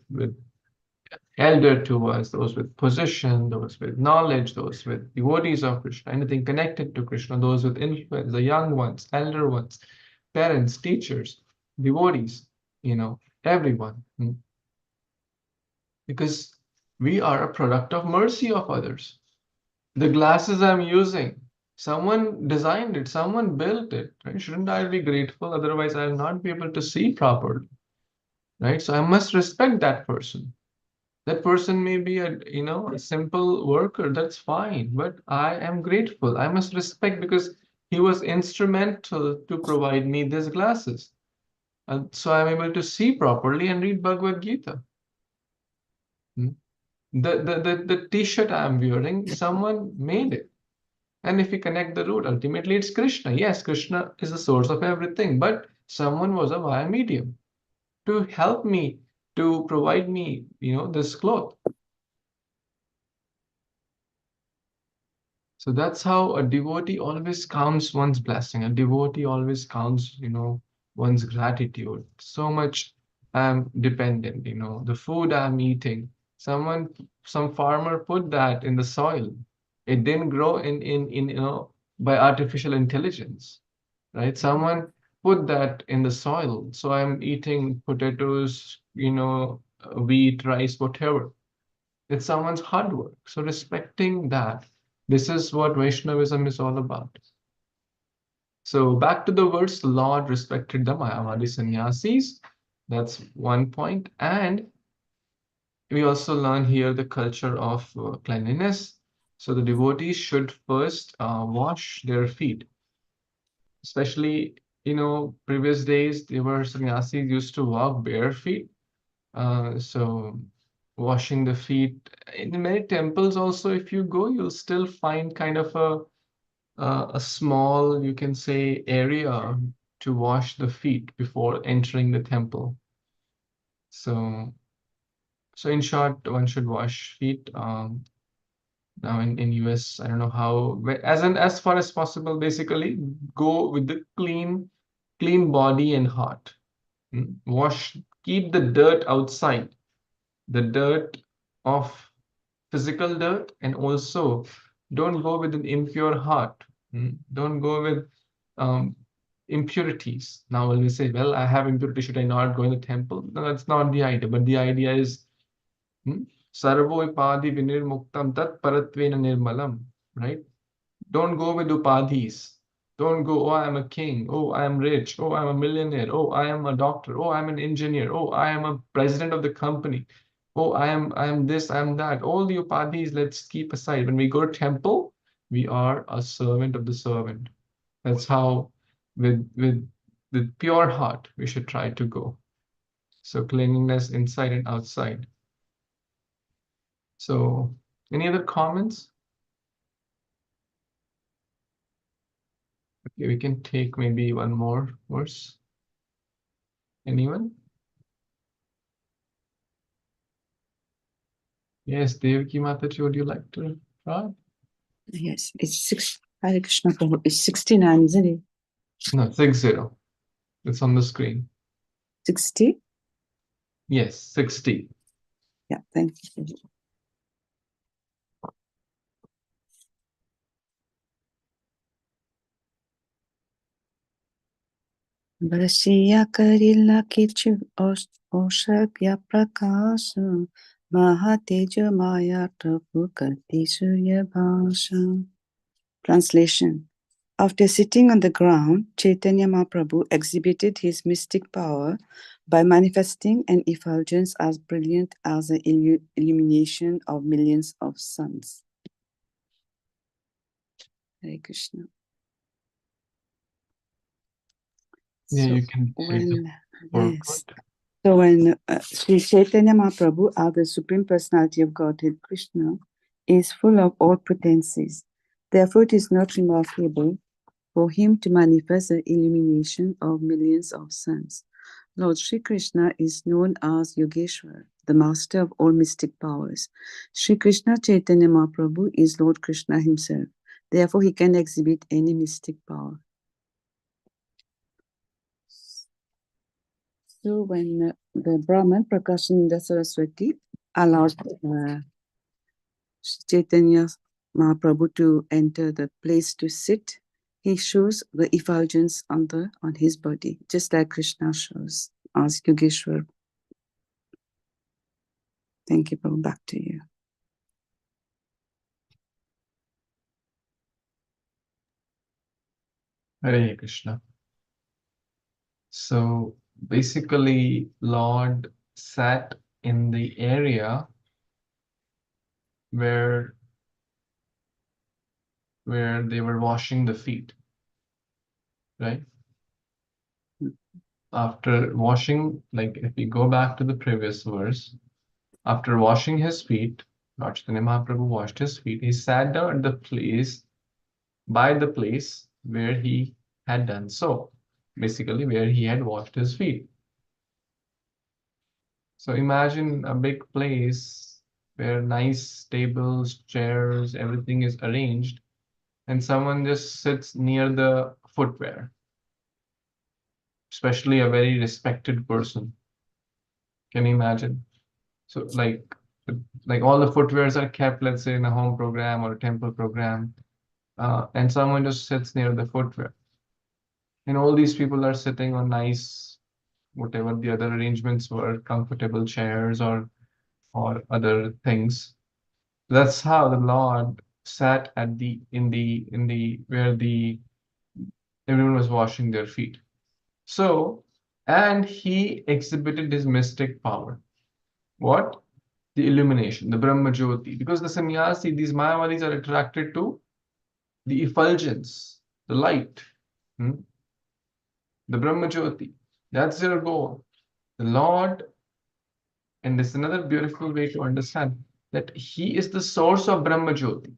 elder to us, those with position, those with knowledge, those with devotees of Krishna, anything connected to Krishna, those with influence, the young ones, elder ones, parents, teachers, devotees, everyone. Because we are a product of mercy of others. The glasses I'm using, someone designed it, someone built it, right? Shouldn't I be grateful? Otherwise, I'll not be able to see properly, right? So I must respect that person. That person may be a simple worker, that's fine, but I am grateful. I must respect because he was instrumental to provide me these glasses. And so I'm able to see properly and read Bhagavad Gita. The t-shirt I'm wearing, someone made it. And if we connect the root, ultimately it's Krishna. Yes, Krishna is the source of everything, but someone was a via medium to help me, to provide me, this cloth. So that's how a devotee always counts one's blessing. A devotee always counts, one's gratitude. So much I'm dependent, the food I'm eating. Some farmer put that in the soil. It didn't grow by artificial intelligence, right? Someone put that in the soil. So I'm eating potatoes, wheat, rice, whatever. It's someone's hard work. So respecting that, this is what Vaishnavism is all about. So back to the words, the Lord respected the Mayavadi sannyasis. That's one point. And we also learn here the culture of cleanliness. So the devotees should first wash their feet. Especially, previous days, there were sannyasis used to walk bare feet. So washing the feet. In many temples also, if you go, you'll still find kind of a small, you can say, area to wash the feet before entering the temple. So in short, one should wash feet. Now in US, I don't know how, as far as possible, basically go with the clean body and heart. Wash, keep the dirt outside, the dirt of physical dirt, and also don't go with an impure heart. Don't go with um, impurities. Now, when we say, well, I have impurity, should I not go in the temple? No, that's not the idea. But the idea is, sarvo ipadi vinirmuktam tat paratvena nirmalam, right? Don't go with upadhis. Don't go, oh, I'm a king. Oh, I am rich. Oh, I'm a millionaire. Oh, I am a doctor. Oh, I'm an engineer. Oh, I am a president of the company. Oh, I am this, I am that. All the upadhis, let's keep aside. When we go to temple, we are a servant of the servant. That's how, with pure heart, we should try to go. So cleanliness inside and outside. So, any other comments? Okay, we can take maybe one more verse. Anyone? Yes, Devaki Mataji, would you like to try? Yes, it's six. Hare Krishna Prabhu. It's 69, isn't it? No, 60. It's on the screen. 60? Yes, 60. Yeah, thank you. Brashya karila kichu oshakya prakasha mahateja maya tapu karti surya bhasha. Translation. After sitting on the ground, Chaitanya Mahaprabhu exhibited his mystic power by manifesting an effulgence as brilliant as the illumination of millions of suns. Hare Krishna. Yeah, So you can take the forward. So when Sri Chaitanya Mahaprabhu, as the Supreme Personality of Godhead Krishna, is full of all potencies, therefore it is not remarkable for him to manifest the illumination of millions of suns. Lord Sri Krishna is known as Yogeshwar, the master of all mystic powers. Sri Krishna Chaitanya Mahaprabhu is Lord Krishna himself. Therefore, he can exhibit any mystic power. So when the Brahman, Prakashananda Saraswati, allowed Chaitanya Mahaprabhu to enter the place to sit, he shows the effulgence on his body, just like Krishna shows as Yogeshwar. Thank you, Prabhu. Back to you. Hare Krishna. So basically, Lord sat in the area where they were washing the feet, right? After washing, like if we go back to the previous verse, after washing his feet, Lord Chaitanya Mahaprabhu washed his feet. He sat down at the place, by the place where he had done so, basically where he had washed his feet. So imagine a big place where nice tables, chairs, everything is arranged, and someone just sits near the footwear. especially a very respected person. Can you imagine? So like all the footwears are kept, let's say, in a home program or a temple program, and someone just sits near the footwear. And all these people are sitting on nice, whatever the other arrangements were, comfortable chairs or other things. That's how the Lord sat at the in the where the everyone was washing their feet. So, and he exhibited his mystic power. What? The illumination, the Brahma Jyoti. Because the sannyasi, these Mayavadis are attracted to the effulgence, the light, the Brahma Jyoti. That's their goal. The Lord, and this is another beautiful way to understand that He is the source of Brahma Jyoti.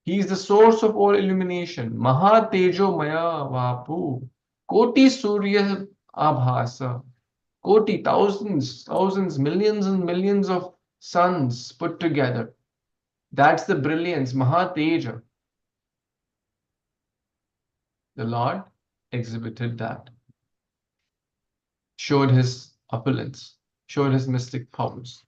He is the source of all illumination. Maha Tejo Maya Vapu. Koti Surya Abhasa. Koti, thousands, millions and millions of suns put together. That's the brilliance, Maha Teja. The Lord exhibited that, showed his opulence, showed his mystic powers.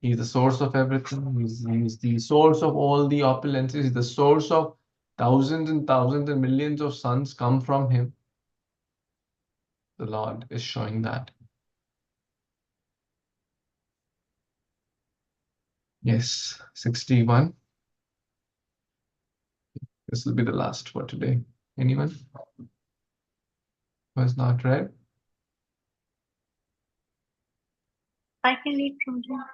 He's the source of everything. He's the source of all the opulences. He's the source of thousands and millions of suns come from him. The Lord is showing that. Yes, 61. This will be the last for today. Anyone who has not read? I can read from there.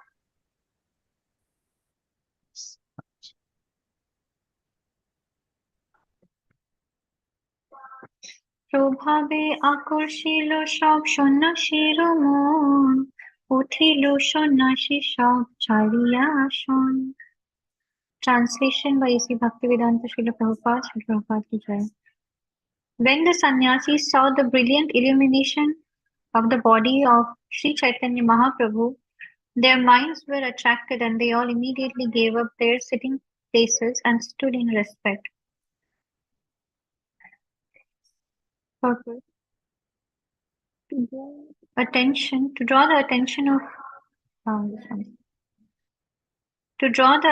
প্রভাবে আকর্ষিল সব সন্ন্যাসীর মন, উঠিল সন্ন্যাসী সব ছাড়িয়া আসন। Translation by A.C. Bhaktivedanta Srila Prabhupada, Srila Prabhupada ki jai. When the sannyasis saw the brilliant illumination of the body of Sri Chaitanya Mahaprabhu, their minds were attracted and they all immediately gave up their sitting places and stood in respect. Purpose. To draw the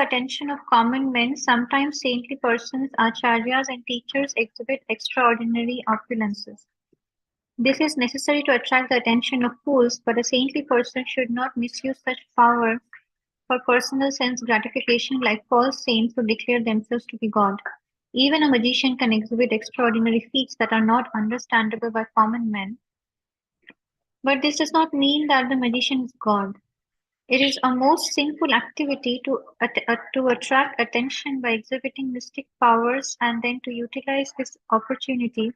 attention of common men, sometimes saintly persons, acharyas and teachers exhibit extraordinary opulences. This is necessary to attract the attention of fools, but a saintly person should not misuse such power for personal sense gratification like false saints who declare themselves to be God. Even a magician can exhibit extraordinary feats that are not understandable by common men. But this does not mean that the magician is God. It is a most sinful activity to attract attention by exhibiting mystic powers and then to utilize this opportunity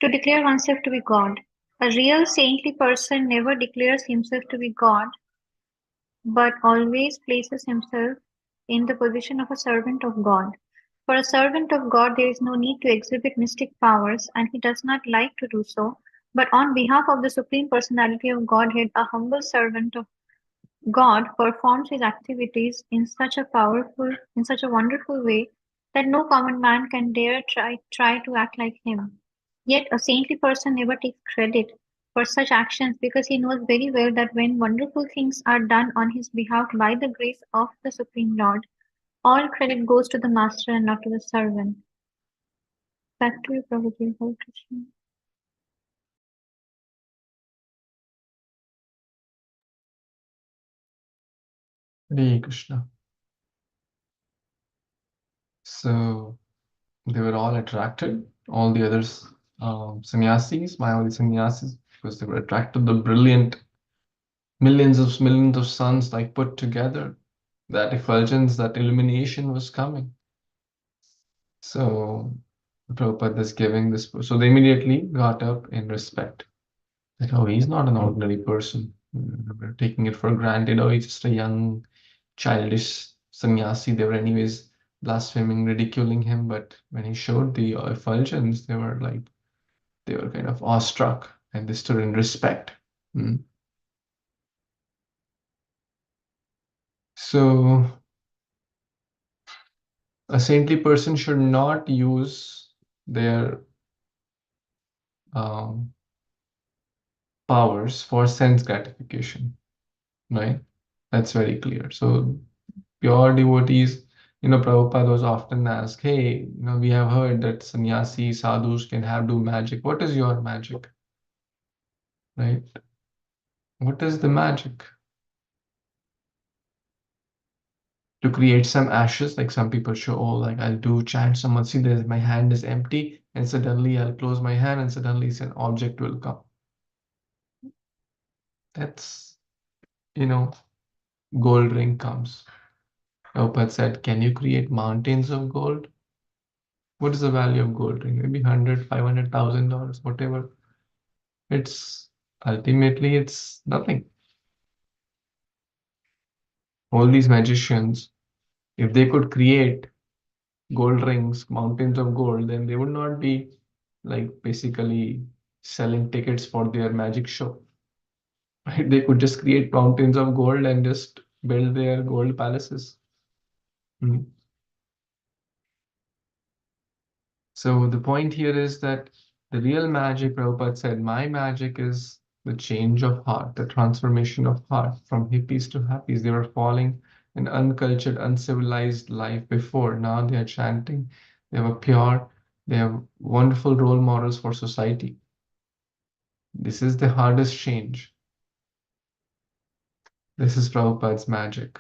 to declare oneself to be God. A real saintly person never declares himself to be God, but always places himself in the position of a servant of God. For a servant of God, there is no need to exhibit mystic powers, and he does not like to do so. But on behalf of the Supreme Personality of Godhead, a humble servant of God performs his activities in such a wonderful way that no common man can dare try to act like him. Yet a saintly person never takes credit for such actions because he knows very well that when wonderful things are done on his behalf by the grace of the Supreme Lord, all credit goes to the master and not to the servant. Back to you, Prabhuji. Hare Krishna. Hare Krishna. So they were all attracted, all the others, sannyasis, Mayavadi sannyasis, because they were attracted to the brilliant millions of suns like put together. That effulgence, that illumination was coming. So Prabhupada is giving this. So they immediately got up in respect. Like, oh, he's not an ordinary person. We're taking it for granted. Oh, he's just a young, childish sannyasi. They were anyways blaspheming, ridiculing him. But when he showed the effulgence, they were kind of awestruck and they stood in respect. So A saintly person should not use their powers for sense gratification, right? That's very clear. So pure devotees, Prabhupada was often asked, hey, we have heard that sannyasi, sadhus can do magic. What is your magic? Right? What is the magic? To create some ashes, like some people show, oh, like I'll do chant someone, see there's my hand is empty, and suddenly I'll close my hand and suddenly an object will come. That's, gold ring comes. Prabhupada said, can you create mountains of gold? What is the value of gold ring? Maybe $100,000, $500,000, whatever. It's ultimately it's nothing. All these magicians, if they could create gold rings, mountains of gold, then they would not be like basically selling tickets for their magic show. Right? They could just create mountains of gold and just build their gold palaces. Hmm. So the point here is that the real magic, Prabhupada said, my magic is the change of heart, the transformation of heart from hippies to happies. They were falling an uncultured, uncivilized life before. Now they are chanting. They have a pure, they have wonderful role models for society. This is the hardest change. This is Prabhupada's magic.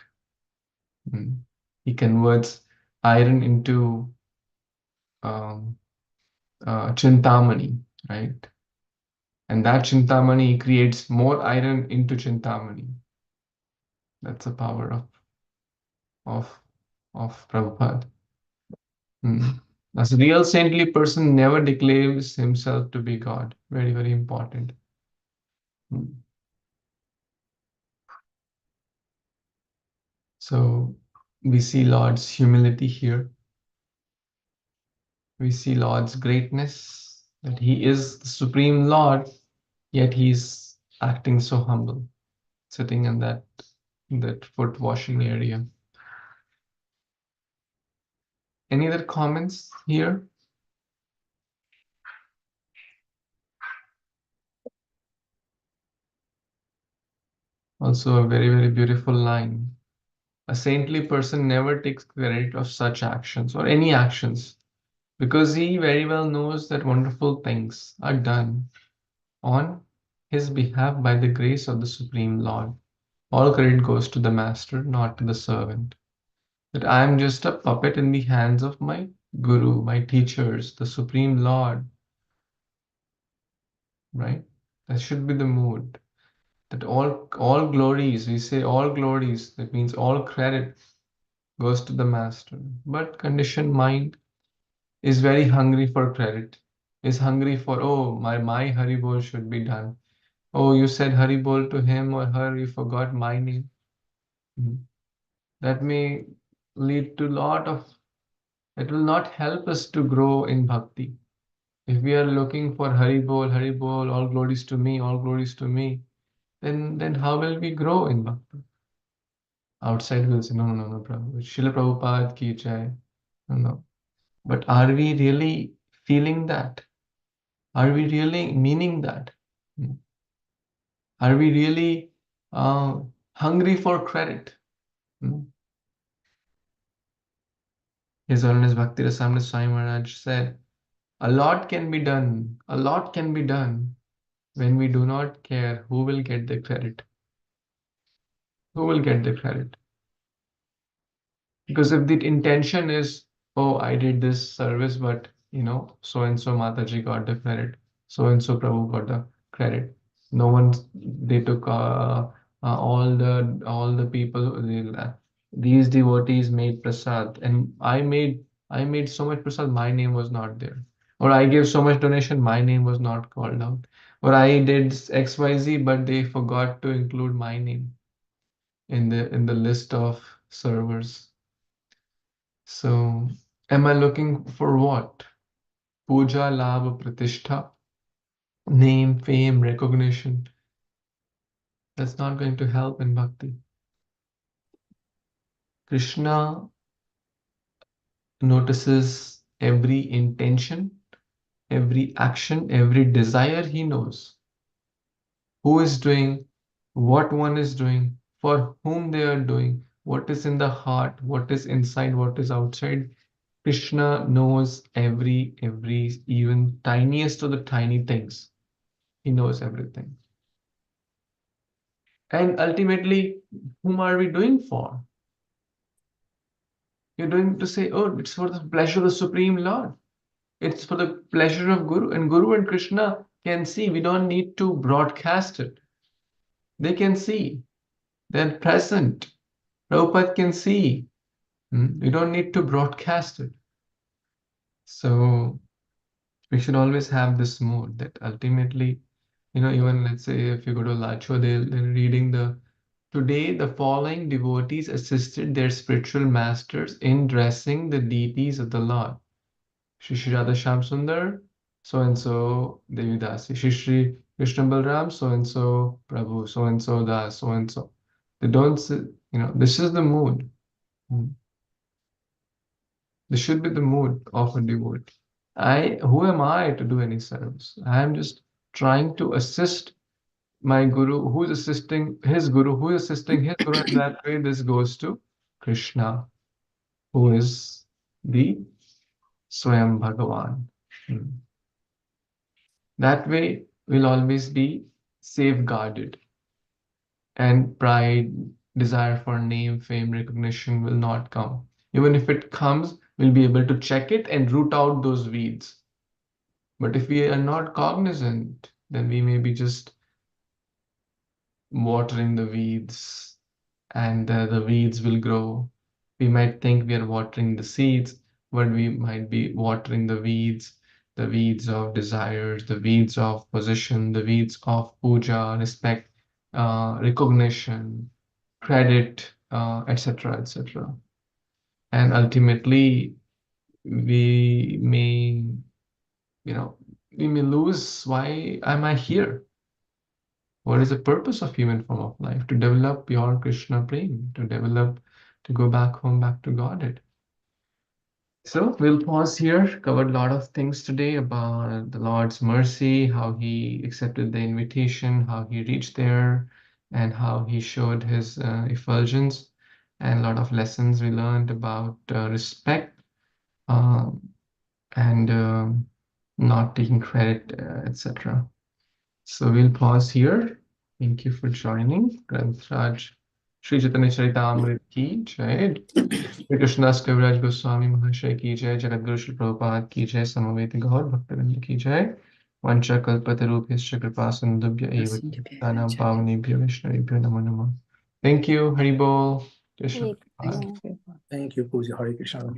He converts iron into chintamani, right? And that chintamani creates more iron into chintamani. That's the power of of Prabhupada. As a real saintly person never declares himself to be God. Very, very important. So we see Lord's humility here. We see Lord's greatness, that he is the supreme Lord, yet he's acting so humble, sitting in that foot washing area. Any other comments here? Also a very, very beautiful line. A saintly person never takes credit of such actions or any actions because he very well knows that wonderful things are done on his behalf by the grace of the Supreme Lord. All credit goes to the master, not to the servant. That I am just a puppet in the hands of my guru, my teachers, the Supreme Lord. Right? That should be the mood. That all glories, we say all glories, that means all credit goes to the master. But conditioned mind is very hungry for credit, is hungry for, oh, my Haribol should be done. Oh, you said Haribol to him or her, you forgot my name. That may lead to a lot of, it will not help us to grow in bhakti. If we are looking for Haribol, Haribol, all glories to me, all glories to me, then how will we grow in bhakti? Outside will say, no, no, no, Prabhu. Srila Prabhupada ki jai. No, no. But are we really feeling that? Are we really meaning that? Are we really hungry for credit? His Holiness Bhakti Rasamrita Swami Maharaj said, a lot can be done, a lot can be done when we do not care who will get the credit. Who will get the credit? Because if the intention is, oh, I did this service, but so and so Mataji got the credit, so and so Prabhu got the credit. No one, they took all the people. These devotees made prasad, and I made so much prasad. My name was not there, or I gave so much donation. My name was not called out, or I did XYZ, but they forgot to include my name in the list of servers. So, am I looking for what? Puja, labha, pratishtha, name, fame, recognition. That's not going to help in bhakti. Krishna notices every intention, every action, every desire. He knows who is doing, what one is doing, for whom they are doing, what is in the heart, what is inside, what is outside. Krishna knows every, even tiniest of the tiny things. He knows everything. And ultimately, whom are we doing for? You're doing to say, oh, it's for the pleasure of the Supreme Lord. It's for the pleasure of Guru. And Guru and Krishna can see. We don't need to broadcast it. They can see. They're present. Prabhupada can see. We don't need to broadcast it. So we should always have this mood that ultimately, even let's say if you go to Lacho, they're reading today the following devotees assisted their spiritual masters in dressing the deities of the Lord. Shri Radha Shyam Sundar, so and so Devi Dasi. Shri Krishna Balram, so and so Prabhu, so and so Das, so and so. They don't say, this is the mood. This should be the mood of a devotee. Who am I to do any service? I am just trying to assist my guru, who is assisting his guru, who is assisting his guru, and that way this goes to Krishna, who is the Swayam Bhagavan. That way we'll always be safeguarded, and pride, desire for name, fame, recognition will not come. Even if it comes, we'll be able to check it and root out those weeds. But if we are not cognizant, then we may be just watering the weeds, and the weeds will grow. We might think we are watering the seeds, but we might be watering the weeds of desires, the weeds of position, the weeds of puja, respect, recognition, credit, etc., etc. And ultimately, we may, we may lose. Why am I here? What is the purpose of human form of life? To develop pure Krishna prem, to go back home, back to Godhead. So we'll pause here. Covered a lot of things today about the Lord's mercy, how he accepted the invitation, how he reached there, and how he showed his effulgence, and a lot of lessons we learned about respect, and not taking credit, etc. So we'll pause here. Thank you for joining. Grantraj Sri Chaitanya Caritamrita ki jai. Shri Krishnadas Kaviraj Goswami Mahashay ki jai. Jagadguru Shri Prabhupada ki jai. Samaveta Gaur Bhaktivinoda ki jai. Vancha kalpatarubhyascha kripa sindhubhya eva tanam pavanebhyo vaishnavebhyo namo namah. Thank you. Hari Bol. Jai Shri Hare Prabhupada. Krishna. Thank you, Pooja. Hare Krishna.